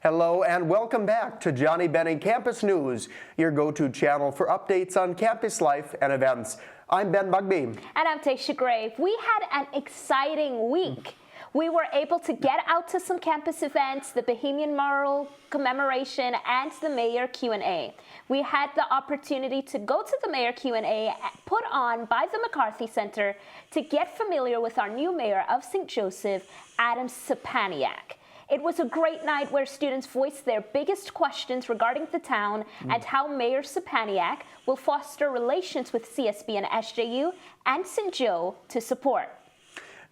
Hello and welcome back to Johnnie Bennie Campus News, your go-to channel for updates on campus life and events. I'm Ben Bugby. And I'm Tasha Grave. We had an exciting week. We were able to get out to some campus events, the Bahamian Mural Commemoration, and the Mayor Q&A. We had the opportunity to go to the Mayor Q&A put on by the McCarthy Center to get familiar with our new mayor of St. Joseph, Adam Sapaniak. It was a great night where students voiced their biggest questions regarding the town and how Mayor Sapaniak will foster relations with CSB and SJU and St. Joe to support.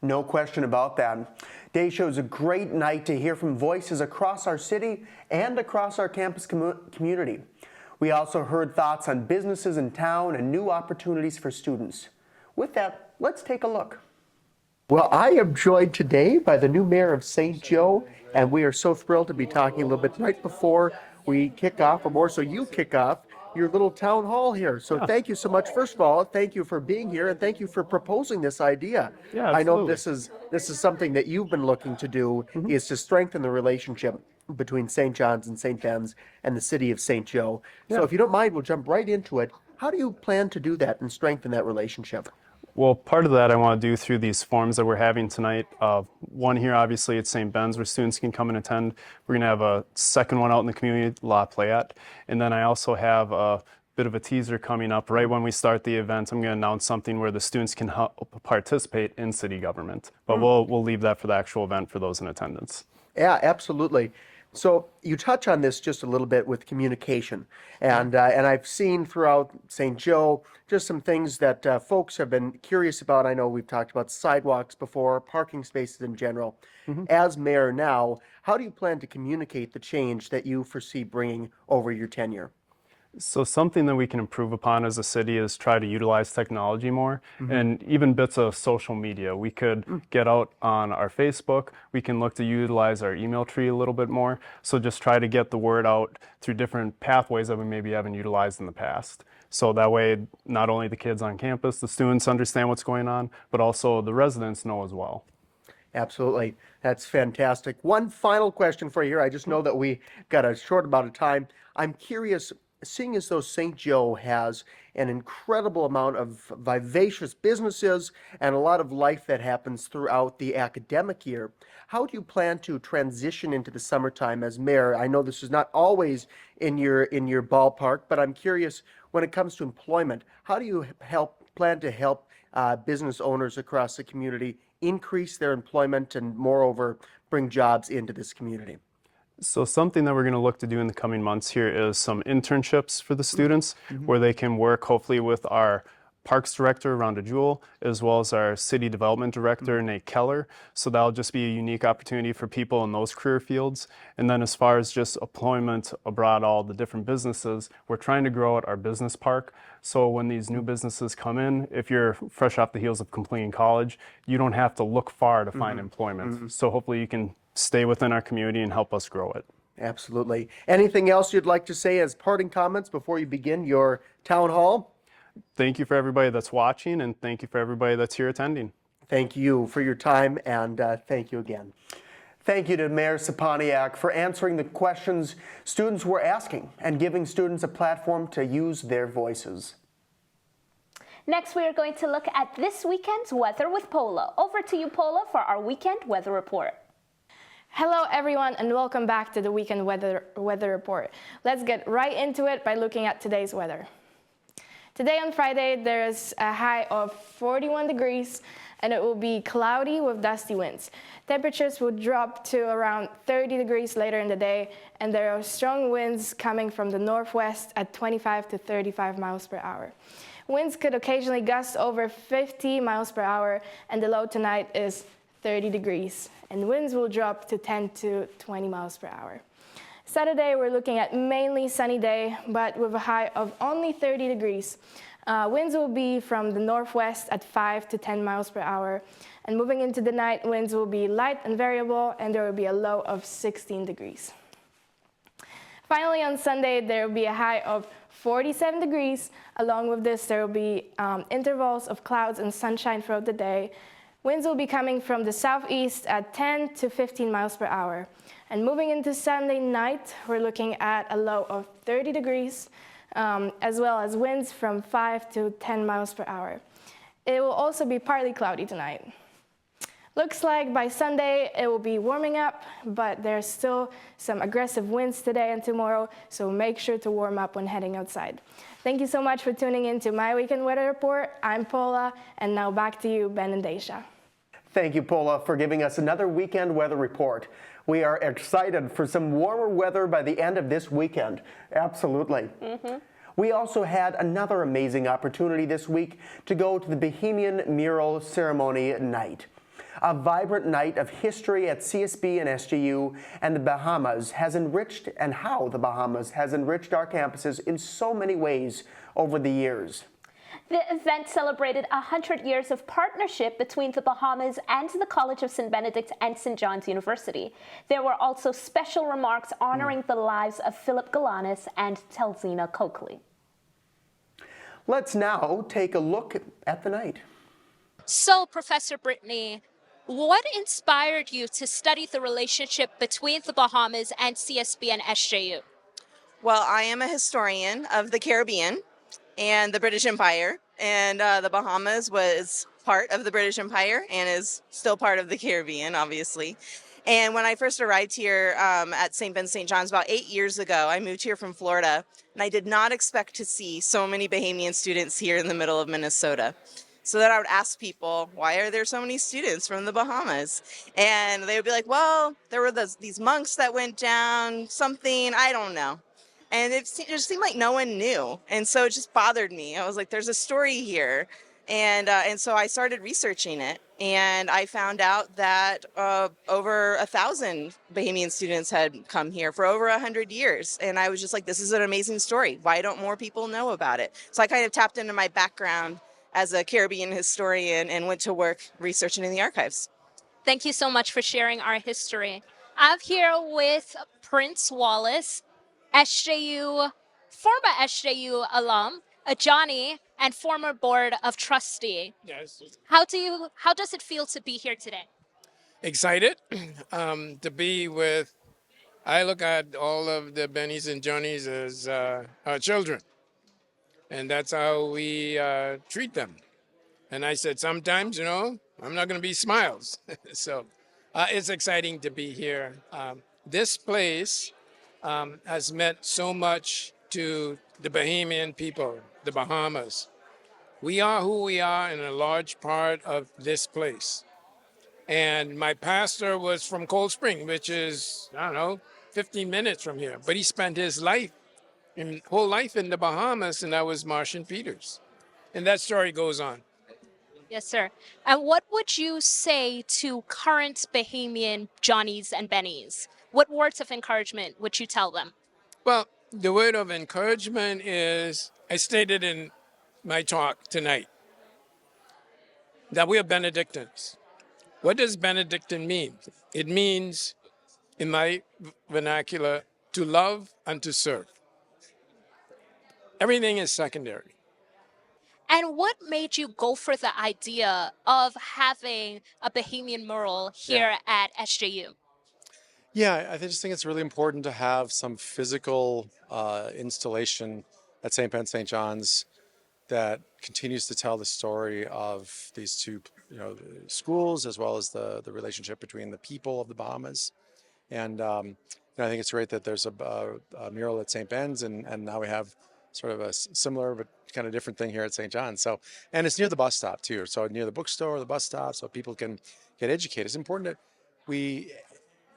No question about that. Day shows a great night to hear from voices across our city and across our campus community. We also heard thoughts on businesses in town and new opportunities for students. With that, let's take a look. Well, I am joined today by the new mayor of St. Joe, and we are so thrilled to be talking a little bit right before we kick off, or more so you kick off, your little town hall here. So Thank you so much. First of all, thank you for being here, and thank you for proposing this idea. Yeah, I know absolutely. this is something that you've been looking to do, is to strengthen the relationship between St. John's and St. Ben's and the city of St. Joe. So Yeah. if you don't mind, we'll jump right into it. How do you plan to do that and strengthen that relationship? Well, part of that I want to do through these forums that we're having tonight. One here, obviously, at St. Ben's, where students can come and attend. We're going to have a second one out in the community, La Playette. And then I also have a bit of a teaser coming up right when we start the event. I'm going to announce something where the students can help participate in city government. But we'll leave that for the actual event for those in attendance. Yeah, absolutely. So you touch on this just a little bit with communication, and I've seen throughout St. Joe just some things that folks have been curious about. I know we've talked about sidewalks before, parking spaces in general. As mayor now, how do you plan to communicate the change that you foresee bringing over your tenure? So something that we can improve upon as a city is try to utilize technology more, and even bits of social media. We could get out on our Facebook. We can look to utilize our email tree a little bit more. So just try to get the word out through different pathways that we maybe haven't utilized in the past. So that way, not only the kids on campus, the students understand what's going on, but also the residents know as well. Absolutely. That's fantastic. One final question for you here. I just know that we got a short amount of time. I'm curious, seeing as though St. Joe has an incredible amount of vivacious businesses and a lot of life that happens throughout the academic year, how do you plan to transition into the summertime as mayor? I know this is not always in your ballpark, but I'm curious, when it comes to employment, how do you plan to help business owners across the community increase their employment and moreover bring jobs into this community? So something that we're going to look to do in the coming months here is some internships for the students where they can work hopefully with our Parks Director, Rhonda Jewell, as well as our City Development Director, Nate Keller. So that'll just be a unique opportunity for people in those career fields. And then as far as just employment abroad, all the different businesses, we're trying to grow out our business park. So when these new businesses come in, if you're fresh off the heels of completing college, you don't have to look far to find employment. So hopefully you can stay within our community and help us grow it. Absolutely. Anything else you'd like to say as parting comments before you begin your town hall? Thank you for everybody that's watching, and thank you for everybody that's here attending. Thank you for your time, and thank you again. Thank you to Mayor Sapaniak for answering the questions students were asking and giving students a platform to use their voices. Next, we are going to look at this weekend's weather with Paula. Over to you, Paula, for our weekend weather report. Hello everyone and welcome back to the weekend weather report. Let's get right into it by looking at today's weather. Today on Friday there's a high of 41 degrees and it will be cloudy with dusty winds. Temperatures will drop to around 30 degrees later in the day and there are strong winds coming from the northwest at 25 to 35 miles per hour. Winds could occasionally gust over 50 miles per hour and the low tonight is 30 degrees. And winds will drop to 10 to 20 miles per hour. Saturday, we're looking at mainly sunny day, but with a high of only 30 degrees. Winds will be from the northwest at 5 to 10 miles per hour. And moving into the night, winds will be light and variable, and there will be a low of 16 degrees. Finally, on Sunday, there will be a high of 47 degrees. Along with this, there will be intervals of clouds and sunshine throughout the day. Winds will be coming from the southeast at 10 to 15 miles per hour. And moving into Sunday night, we're looking at a low of 30 degrees, as well as winds from 5 to 10 miles per hour. It will also be partly cloudy tonight. Looks like by Sunday it will be warming up, but there's still some aggressive winds today and tomorrow, so make sure to warm up when heading outside. Thank you so much for tuning in to my weekend weather report. I'm Paula, and now back to you, Ben and Daisha. Thank you, Paula, for giving us another weekend weather report. We are excited for some warmer weather by the end of this weekend. Absolutely. We also had another amazing opportunity this week to go to the Bahamian Mural Ceremony night. A vibrant night of history at CSB and SJU and the Bahamas has enriched, and how the Bahamas has enriched our campuses in so many ways over the years. The event celebrated 100 years of partnership between the Bahamas and the College of St. Benedict and St. John's University. There were also special remarks honoring the lives of Philip Galanis and Telsina Coakley. Let's now take a look at the night. So, Professor Brittany, what inspired you to study the relationship between the Bahamas and CSB and SJU? Well, I am a historian of the Caribbean and the British Empire, and the Bahamas was part of the British Empire and is still part of the Caribbean, obviously. And when I first arrived here at St. Ben St. John's about 8 years ago, I moved here from Florida, and I did not expect to see so many Bahamian students here in the middle of Minnesota. So then I would ask people, why are there so many students from the Bahamas? And they would be like, well, there were these monks that went down, something, I don't know. And it just seemed like no one knew. And so it just bothered me. I was like, there's a story here. And so I started researching it. And I found out that over 1,000 Bahamian students had come here for over 100 years. And I was just like, this is an amazing story. Why don't more people know about it? So I kind of tapped into my background as a Caribbean historian and went to work researching in the archives. Thank you so much for sharing our history. I'm here with Prince Wallace, SJU, former SJU alum, a Johnnie, and former board of trustee. Yes. How does it feel to be here today? Excited to be with, I look at all of the Bennies and Johnnies as our children. And that's how we treat them. And I said, sometimes, I'm not going to be smiles. So it's exciting to be here. This place has meant so much to the Bahamian people, the Bahamas. We are who we are in a large part of this place. And my pastor was from Cold Spring, which is, 15 minutes from here. But he spent his whole life in the Bahamas, and that was Martian Peters. And that story goes on. Yes, sir. And what would you say to current Bahamian Johnnies and Bennies? What words of encouragement would you tell them? Well, the word of encouragement is, I stated in my talk tonight, that we are Benedictines. What does Benedictine mean? It means, in my vernacular, to love and to serve. Everything is secondary. And what made you go for the idea of having a Bahamian mural here at SJU? Yeah, I just think it's really important to have some physical installation at St. Ben St. John's that continues to tell the story of these two schools, as well as the relationship between the people of the Bahamas. And I think it's great that there's a mural at St. Ben's, and now we have sort of a similar but kind of different thing here at St. John's. So, and it's near the bus stop too. So near the bookstore, the bus stop, so people can get educated. It's important that we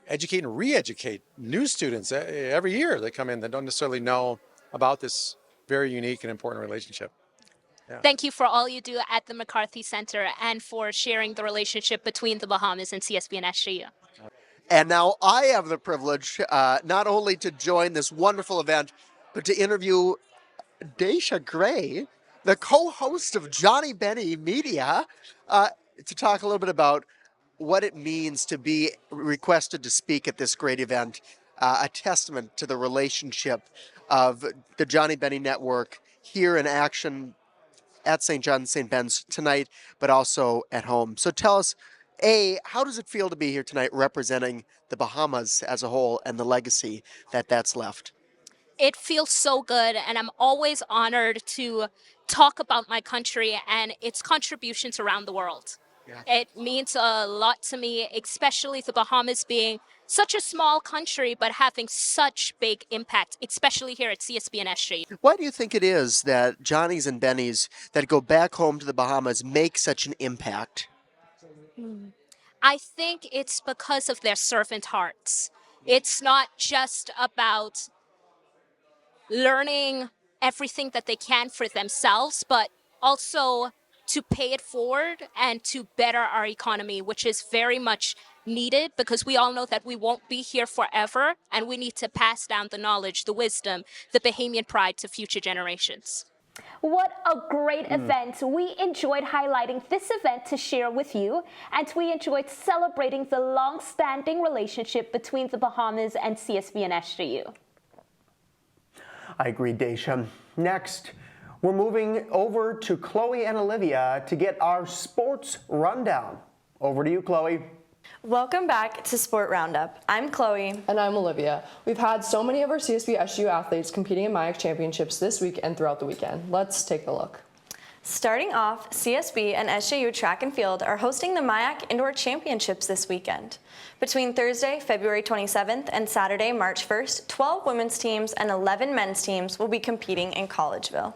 educate and re-educate new students every year that come in that don't necessarily know about this very unique and important relationship. Yeah. Thank you for all you do at the McCarthy Center and for sharing the relationship between the Bahamas and CSB and SJU. And now I have the privilege not only to join this wonderful event, but to interview Daisha Gray, the co-host of Johnnie Bennie Media, to talk a little bit about what it means to be requested to speak at this great event, a testament to the relationship of the Johnnie Bennie Network here in action at St. John's St. Ben's tonight, but also at home. So tell us, A, how does it feel to be here tonight representing the Bahamas as a whole and the legacy that's left? It feels so good, and I'm always honored to talk about my country and its contributions around the world. Yeah. It means a lot to me, especially the Bahamas being such a small country but having such big impact, especially here at CSB and SJU. Why do you think it is that Johnnies and Bennies that go back home to the Bahamas make such an impact? I think it's because of their servant hearts. It's not just about learning everything that they can for themselves, but also to pay it forward and to better our economy, which is very much needed because we all know that we won't be here forever, and we need to pass down the knowledge, the wisdom, the Bahamian pride to future generations. What a great event. We enjoyed highlighting this event to share with you, and we enjoyed celebrating the long-standing relationship between the Bahamas and CSB and SJU. I agree, Daisha. Next, we're moving over to Chloe and Olivia to get our sports rundown. Over to you, Chloe. Welcome back to Sport Roundup. I'm Chloe. And I'm Olivia. We've had so many of our CSB SJU athletes competing in MIAC championships this week and throughout the weekend. Let's take a look. Starting off, CSB and SJU Track and Field are hosting the MIAC Indoor Championships this weekend. Between Thursday, February 27th and Saturday, March 1st, 12 women's teams and 11 men's teams will be competing in Collegeville.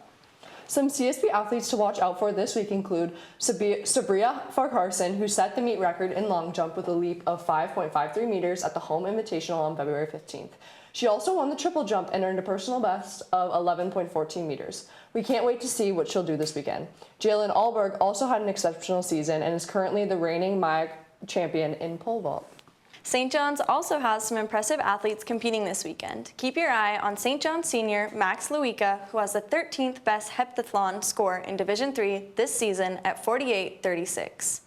Some CSB athletes to watch out for this week include Sabria Farcarson, who set the meet record in long jump with a leap of 5.53 meters at the Home Invitational on February 15th. She also won the triple jump and earned a personal best of 11.14 meters. We can't wait to see what she'll do this weekend. Jalen Alberg also had an exceptional season and is currently the reigning MIAC champion in pole vault. St. John's also has some impressive athletes competing this weekend. Keep your eye on St. John's senior Max Luica, who has the 13th best heptathlon score in Division III this season at 48.36.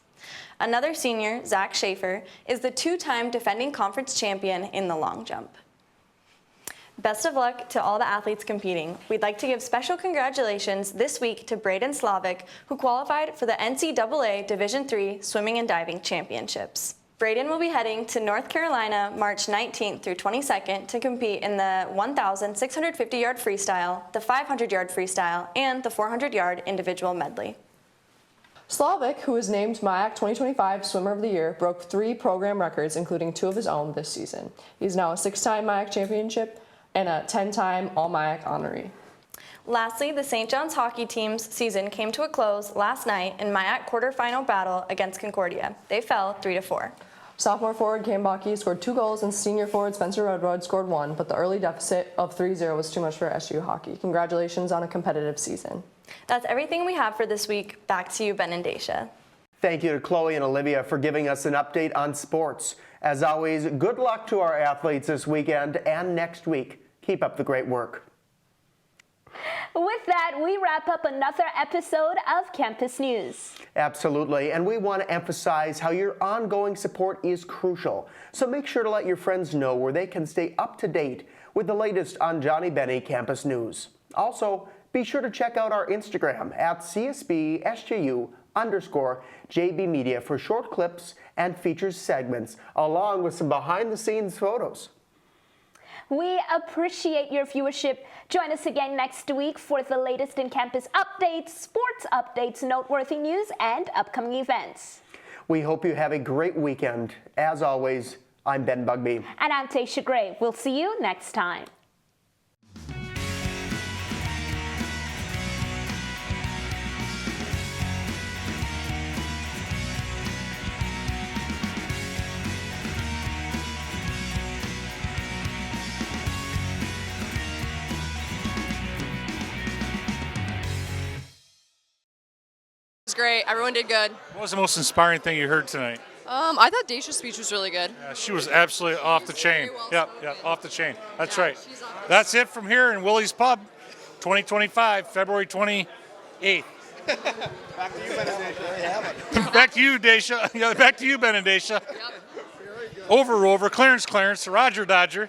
Another senior, Zach Schaefer, is the two-time defending conference champion in the long jump. Best of luck to all the athletes competing. We'd like to give special congratulations this week to Braden Slavic, who qualified for the NCAA Division III Swimming and Diving Championships. Braden will be heading to North Carolina March 19th through 22nd to compete in the 1,650-yard freestyle, the 500-yard freestyle, and the 400-yard individual medley. Slavic, who was named MIAC 2025 Swimmer of the Year, broke 3 program records, including 2 of his own this season. He's now a 6-time MIAC championship and a 10-time All-MIAC honoree. Lastly, the St. John's hockey team's season came to a close last night in MIAC quarterfinal battle against Concordia. They fell 3-4. Sophomore forward Cam Bakke scored 2 goals and senior forward Spencer Rodrod scored 1, but the early deficit of 3-0 was too much for SJU hockey. Congratulations on a competitive season. That's everything we have for this week. Back to you, Ben and Daisha. Thank you to Chloe and Olivia for giving us an update on sports. As always, good luck to our athletes this weekend and next week. Keep up the great work. With that, we wrap up another episode of Campus News. Absolutely, and we want to emphasize how your ongoing support is crucial. So make sure to let your friends know where they can stay up to date with the latest on Johnnie Bennie Campus News. Also, be sure to check out our Instagram at CSB_SJU_JB Media for short clips and features segments, along with some behind-the-scenes photos. We appreciate your viewership. Join us again next week for the latest in campus updates, sports updates, noteworthy news, and upcoming events. We hope you have a great weekend. As always, I'm Ben Bugbee. And I'm Taysha Gray. We'll see you next time. It was great. Everyone did good. What was the most inspiring thing you heard tonight? I thought Daisha's speech was really good. Yeah, she was absolutely off the chain. Very well Yep, off the chain. That's right. That's it from here in Willie's Pub, 2025, February 28th. Back to you, Ben and Daisha. Back to you, Daisha. Yeah, back to you, Ben and Daisha. Yep. Over, Clarence, Roger, Dodger.